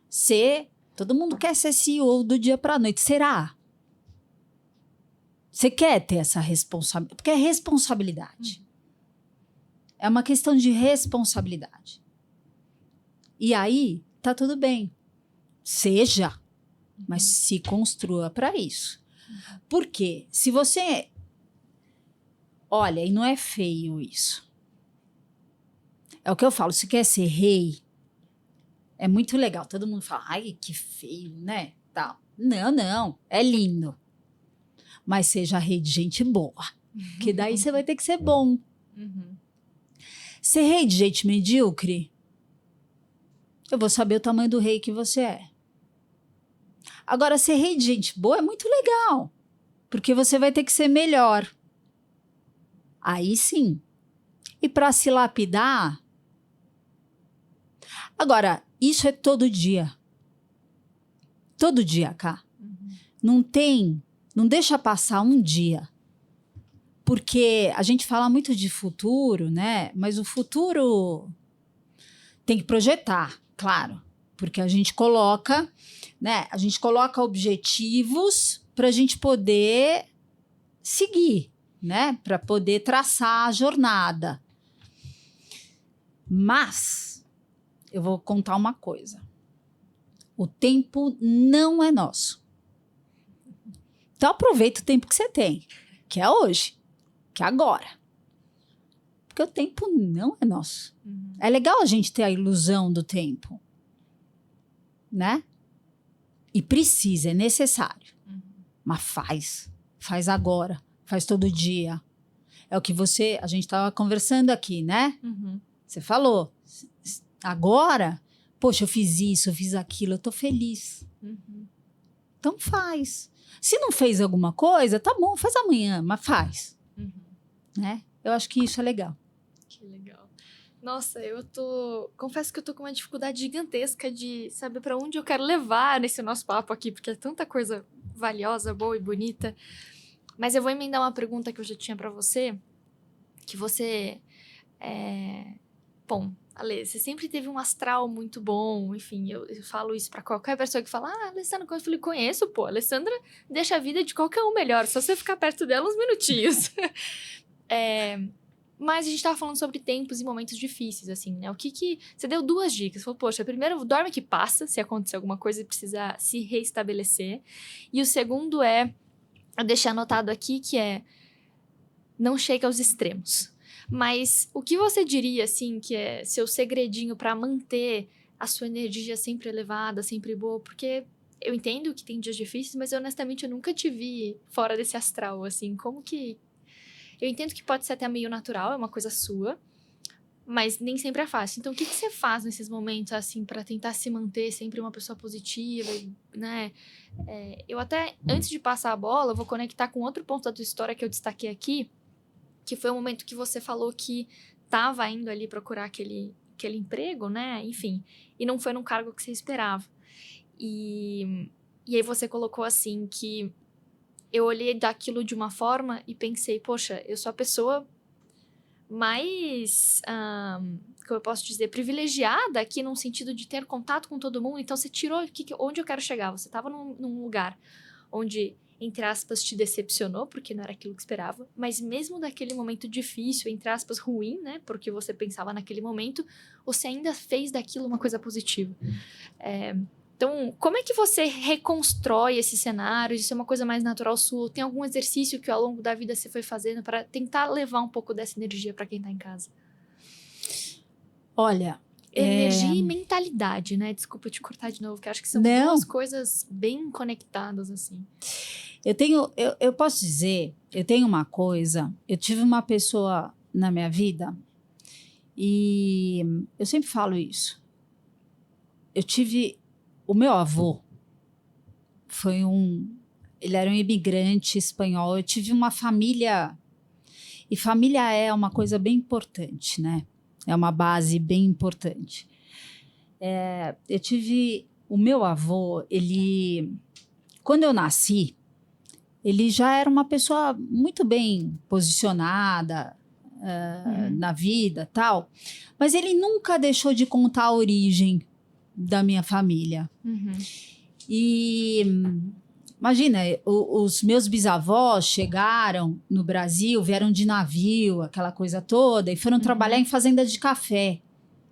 todo mundo quer ser CEO do dia para a noite. Será? Você quer ter essa responsabilidade? Porque é responsabilidade. É uma questão de responsabilidade. E aí, tá tudo bem. Seja, mas se construa para isso. Porque se você... Olha, e não é feio isso. É o que eu falo, se quer ser rei, é muito legal. Todo mundo fala, ai, que feio, né? Tal. Não, é lindo. Mas seja rei de gente boa. Que daí você vai ter que ser bom. Uhum. Ser rei de gente medíocre, eu vou saber o tamanho do rei que você é. Agora, ser rei de gente boa é muito legal, porque você vai ter que ser melhor. Aí sim. E para se lapidar... Agora, isso é todo dia. Todo dia, Cá. Não deixa passar um dia. Porque a gente fala muito de futuro, né? Mas o futuro tem que projetar, claro. Porque a gente coloca, né? A gente coloca objetivos para a gente poder seguir, né? Para poder traçar a jornada. Mas eu vou contar uma coisa. O tempo não é nosso. Então aproveita o tempo que você tem, que é hoje, que é agora. Porque o tempo não é nosso. Uhum. É legal a gente ter a ilusão do tempo, né? E precisa, é necessário. Uhum. Mas faz agora, faz todo dia. É o que a gente estava conversando aqui, né? Uhum. Você falou, agora, poxa, eu fiz isso, eu fiz aquilo, eu tô feliz. Uhum. Então faz. Se não fez alguma coisa, tá bom, faz amanhã, mas faz. Uhum. Né? Eu acho que isso é legal. Que legal. Nossa, confesso que eu tô com uma dificuldade gigantesca de saber para onde eu quero levar nesse nosso papo aqui, porque é tanta coisa valiosa, boa e bonita. Mas eu vou emendar uma pergunta que eu já tinha para você, que você... Bom, Ale, você sempre teve um astral muito bom, enfim, eu falo isso pra qualquer pessoa que fala, Alessandra, eu falei, conheço, pô, a Alessandra deixa a vida de qualquer um melhor, só você ficar perto dela uns minutinhos. Mas a gente tava falando sobre tempos e momentos difíceis, assim, né? Você deu 2 dicas, você falou, poxa, primeiro, dorme que passa, se acontecer alguma coisa e precisar se reestabelecer, e o segundo eu deixei anotado aqui, que não chega aos extremos. Mas o que você diria, assim, que é seu segredinho para manter a sua energia sempre elevada, sempre boa? Porque eu entendo que tem dias difíceis, mas honestamente eu nunca te vi fora desse astral, assim, como que... Eu entendo que pode ser até meio natural, é uma coisa sua, mas nem sempre é fácil. Então, o que você faz nesses momentos, assim, pra tentar se manter sempre uma pessoa positiva, né? Eu até, antes de passar a bola, eu vou conectar com outro ponto da tua história que eu destaquei aqui, que foi o momento que você falou que tava indo ali procurar aquele emprego, né? Enfim, e não foi num cargo que você esperava. E aí você colocou assim que eu olhei daquilo de uma forma e pensei, poxa, eu sou a pessoa mais, como eu posso dizer, privilegiada aqui num sentido de ter contato com todo mundo. Então você tirou onde eu quero chegar. Você estava num lugar onde, entre aspas, te decepcionou, porque não era aquilo que esperava, mas mesmo daquele momento difícil, entre aspas, ruim, né, porque você pensava naquele momento, você ainda fez daquilo uma coisa positiva. Então, como é que você reconstrói esses cenários? Isso é uma coisa mais natural sua? Tem algum exercício que ao longo da vida você foi fazendo para tentar levar um pouco dessa energia para quem tá em casa? Olha... Energia e mentalidade, né? Desculpa te cortar de novo, que eu acho que são duas coisas bem conectadas, assim. Eu posso dizer, eu tenho uma coisa, eu tive uma pessoa na minha vida e eu sempre falo isso. Eu tive, o meu avô ele era um imigrante espanhol, eu tive uma família, e família é uma coisa bem importante, né? É uma base bem importante. Eu tive, o meu avô, quando eu nasci, ele já era uma pessoa muito bem posicionada na vida, tal. Mas ele nunca deixou de contar a origem da minha família. E imagina, os meus bisavós chegaram no Brasil, vieram de navio, aquela coisa toda, e foram trabalhar em fazendas de café.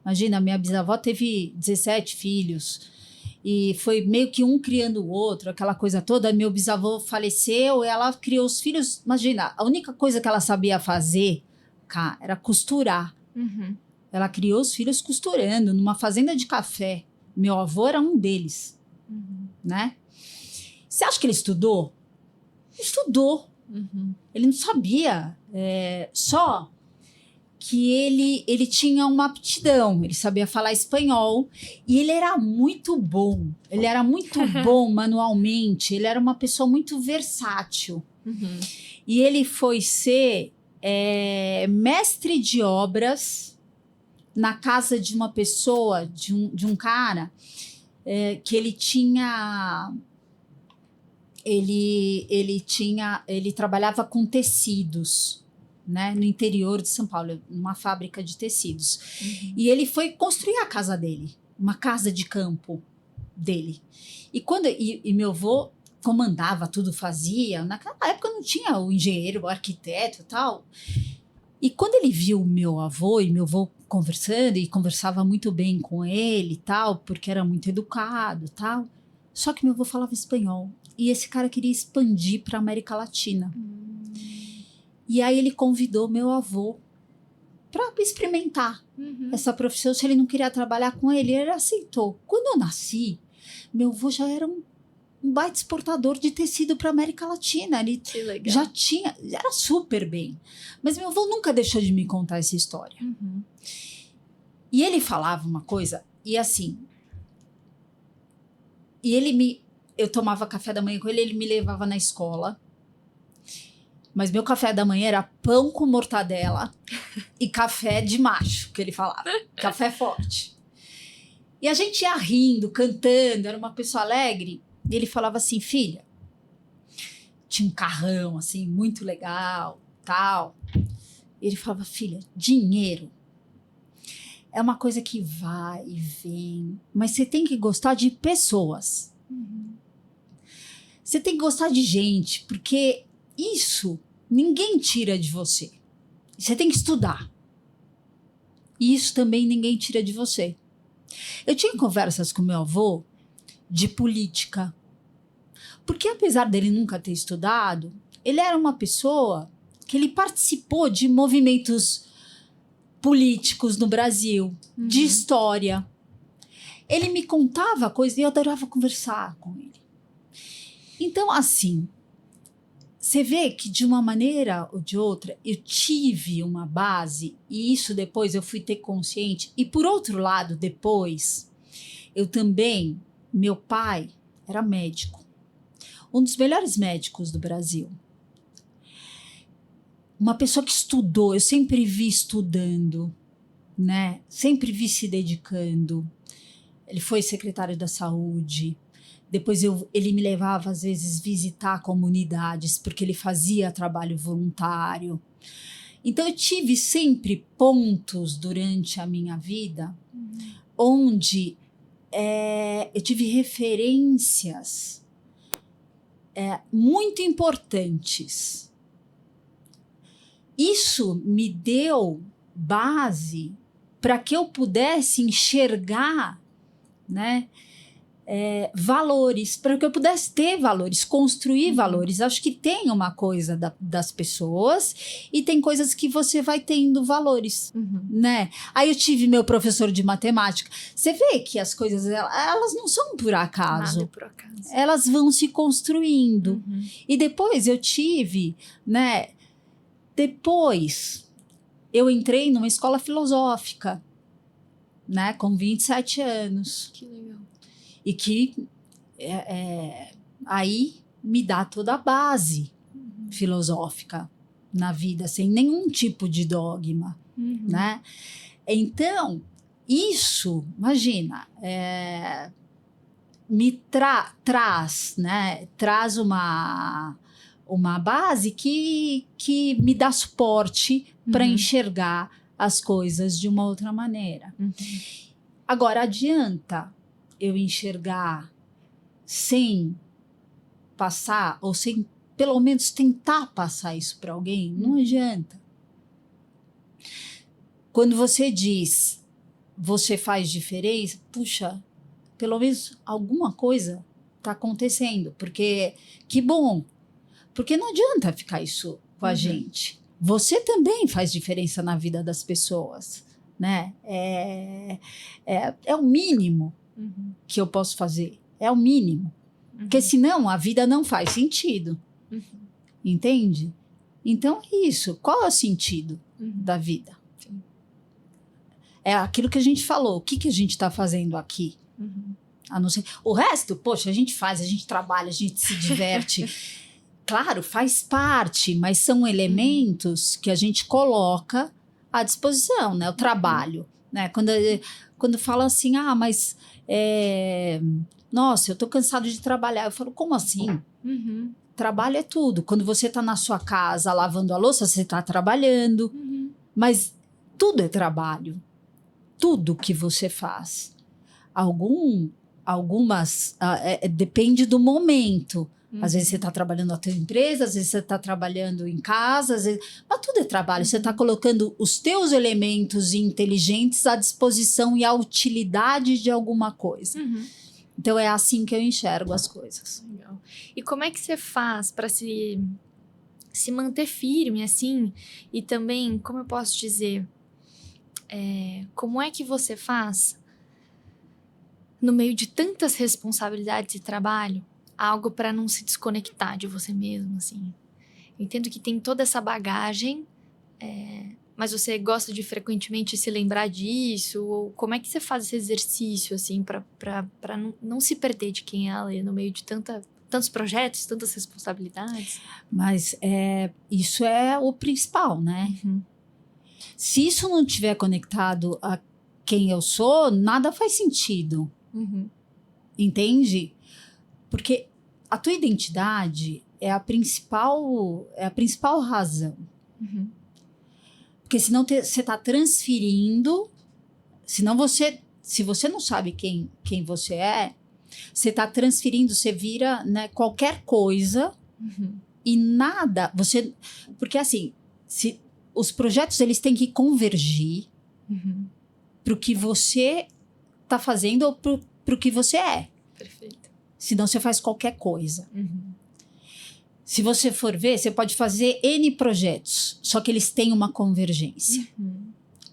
Imagina, minha bisavó teve 17 filhos. E foi meio que um criando o outro, aquela coisa toda. Meu bisavô faleceu, ela criou os filhos. Imagina, a única coisa que ela sabia fazer, cá, era costurar. Ela criou os filhos costurando numa fazenda de café. Meu avô era um deles, né? Você acha que ele estudou? Estudou. Ele não sabia. Só que ele tinha uma aptidão, ele sabia falar espanhol e ele era muito bom. Ele era muito bom manualmente, ele era uma pessoa muito versátil. E ele foi ser mestre de obras na casa de uma pessoa, de um cara, que ele tinha... Ele trabalhava com tecidos, né, no interior de São Paulo, numa fábrica de tecidos. E ele foi construir a casa dele, uma casa de campo dele. E meu avô comandava tudo, fazia. Naquela época não tinha o engenheiro, o arquiteto e tal. E quando ele viu o meu avô, e meu avô conversando, e conversava muito bem com ele e tal, porque era muito educado e tal, só que meu avô falava espanhol. E esse cara queria expandir para a América Latina. E aí ele convidou meu avô para experimentar essa profissão, se ele não queria trabalhar com ele. Ele aceitou. Quando eu nasci, meu avô já era um baita exportador de tecido para a América Latina. Ele já tinha, era super bem. Mas meu avô nunca deixou de me contar essa história. E ele falava uma coisa, e assim... Eu tomava café da manhã com ele, ele me levava na escola. Mas meu café da manhã era pão com mortadela e café de macho, que ele falava. Café forte. E a gente ia rindo, cantando, era uma pessoa alegre. E ele falava assim, filha, tinha um carrão, assim, muito legal, tal. E ele falava, filha, dinheiro é uma coisa que vai e vem, mas você tem que gostar de pessoas. Você tem que gostar de gente, porque isso ninguém tira de você. Você tem que estudar. E isso também ninguém tira de você. Eu tinha conversas com meu avô de política. Porque apesar dele nunca ter estudado, ele era uma pessoa que ele participou de movimentos políticos no Brasil, de história. Ele me contava coisas e eu adorava conversar com ele. Então, assim, você vê que de uma maneira ou de outra eu tive uma base e isso depois eu fui ter consciente. E por outro lado, depois, eu também, meu pai era médico, um dos melhores médicos do Brasil. Uma pessoa que estudou, eu sempre vi estudando, né? Sempre vi se dedicando. Ele foi secretário da saúde. Depois ele me levava, às vezes, visitar comunidades, porque ele fazia trabalho voluntário. Então, eu tive sempre pontos durante a minha vida onde eu tive referências muito importantes. Isso me deu base para que eu pudesse enxergar, né? Valores, para que eu pudesse ter valores, construir valores. Acho que tem uma coisa das pessoas e tem coisas que você vai tendo valores, né? Aí eu tive meu professor de matemática. Você vê que as coisas, elas não são por acaso. Nada por acaso. Elas vão se construindo. E depois eu tive, né? Depois eu entrei numa escola filosófica, né? Com 27 anos. Que legal. E que aí me dá toda a base filosófica na vida, sem nenhum tipo de dogma, né? Então, isso, imagina, me traz, né? Traz uma base que me dá suporte para enxergar as coisas de uma outra maneira. Agora, adianta eu enxergar sem passar, ou sem pelo menos tentar passar isso para alguém? Não adianta. Quando você diz, você faz diferença, puxa, pelo menos alguma coisa está acontecendo, porque que bom, porque não adianta ficar isso com a gente. Você também faz diferença na vida das pessoas, né? É o mínimo que eu posso fazer. É o mínimo. Porque senão a vida não faz sentido. Entende? Então é isso. Qual é o sentido da vida? Sim. É aquilo que a gente falou. O que a gente está fazendo aqui? A não ser... O resto, poxa, a gente faz, a gente trabalha, a gente se diverte. Claro, faz parte, mas são elementos que a gente coloca à disposição, né? O trabalho, né? Quando fala assim, mas nossa, eu tô cansado de trabalhar. Eu falo, como assim? Trabalho é tudo. Quando você tá na sua casa lavando a louça, você tá trabalhando. Mas tudo é trabalho. Tudo que você faz. Algumas depende do momento. Às vezes você está trabalhando na tua empresa, às vezes você está trabalhando em casa, mas tudo é trabalho. Você está colocando os teus elementos inteligentes à disposição e à utilidade de alguma coisa. Então é assim que eu enxergo as coisas. Legal. E como é que você faz para se manter firme assim? E também, como eu posso dizer, como é que você faz no meio de tantas responsabilidades e trabalho? Algo para não se desconectar de você mesmo, assim. Eu entendo que tem toda essa bagagem, mas você gosta de frequentemente se lembrar disso? Ou como é que você faz esse exercício, assim, para não se perder de quem ela é no meio de tantos projetos, tantas responsabilidades? Mas isso é o principal, né? Se isso não estiver conectado a quem eu sou, nada faz sentido. Entende? Porque a tua identidade é a principal razão. Porque senão você está transferindo, se você não sabe quem você é, você está transferindo, você vira, né, qualquer coisa e nada, porque assim, os projetos eles têm que convergir para o que você está fazendo ou para o que você é. Perfeito. Senão você faz qualquer coisa. Se você for ver, você pode fazer N projetos, só que eles têm uma convergência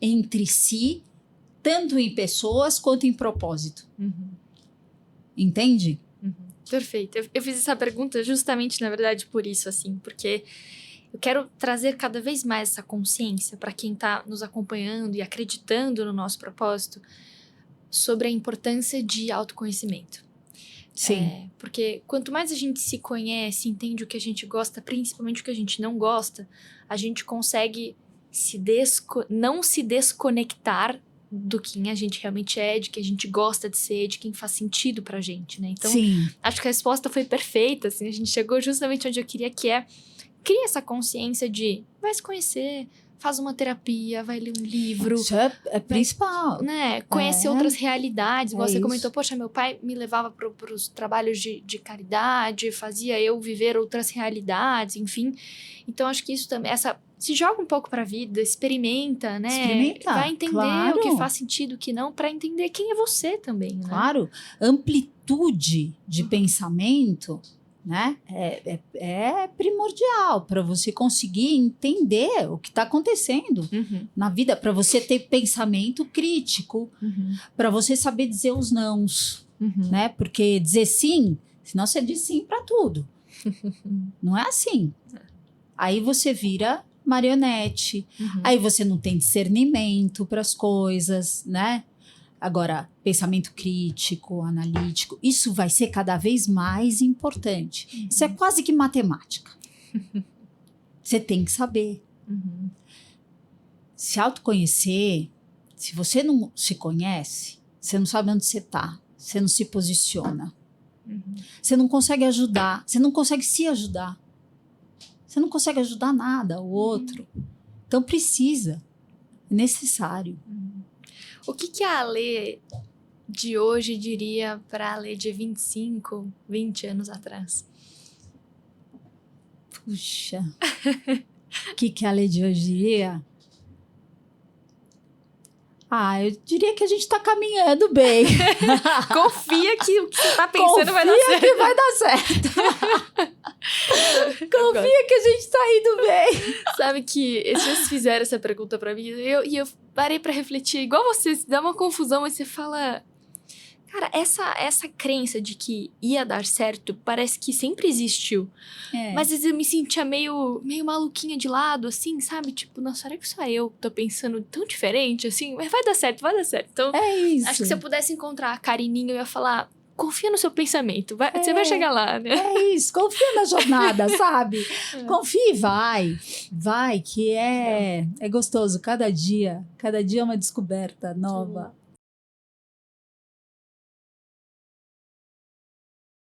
entre si, tanto em pessoas quanto em propósito. Entende? Perfeito. Eu fiz essa pergunta justamente, na verdade, por isso, assim, porque eu quero trazer cada vez mais essa consciência para quem está nos acompanhando e acreditando no nosso propósito sobre a importância de autoconhecimento. Sim. Porque quanto mais a gente se conhece, entende o que a gente gosta, principalmente o que a gente não gosta, a gente consegue não se desconectar do quem a gente realmente é, de quem a gente gosta de ser, de quem faz sentido pra gente, né? Então, Sim. acho que a resposta foi perfeita, assim, a gente chegou justamente onde eu queria, que é cria essa consciência de vai se conhecer, faz uma terapia, vai ler um livro. Isso é principal. Né? Conhece outras realidades. Igual você comentou, isso. poxa, meu pai me levava para os trabalhos de caridade, fazia eu viver outras realidades, enfim. Então, acho que isso também, se joga um pouco para a vida, experimenta, né? Experimenta, vai entender claro. o que faz sentido, o que não, para entender quem é você também, né? Claro, amplitude de pensamento, né, é primordial para você conseguir entender o que está acontecendo na vida, para você ter pensamento crítico, para você saber dizer os nãos, né? Porque dizer sim, senão você diz sim para tudo. Não é assim. Aí você vira marionete, aí você não tem discernimento para as coisas, né? Agora, pensamento crítico, analítico, isso vai ser cada vez mais importante. Isso é quase que matemática. Você tem que saber. Se autoconhecer, se você não se conhece, você não sabe onde você está, você não se posiciona. Você não consegue ajudar, você não consegue se ajudar. Você não consegue ajudar nada, o outro. Então precisa, é necessário. O que a Ale de hoje diria para a Ale de 25, 20 anos atrás? Puxa, o que a Ale de hoje diria? Eu diria que a gente tá caminhando bem. Confia que o que você tá pensando vai dar certo. Confia que vai dar certo. Confia que a gente tá indo bem. Sabe que esses dias fizeram essa pergunta pra mim e eu parei pra refletir. Igual você, dá uma confusão, mas você fala... Cara, essa crença de que ia dar certo parece que sempre existiu. Mas às vezes eu me sentia meio maluquinha de lado, assim, sabe? Tipo, nossa, será que só eu tô pensando tão diferente, assim? Mas vai dar certo, vai dar certo. Então, isso. acho que se eu pudesse encontrar a Karininha, eu ia falar... Confia no seu pensamento, você vai chegar lá, né? É isso, confia na jornada, sabe? Confia e vai. Vai, que é gostoso. Cada dia é uma descoberta nova.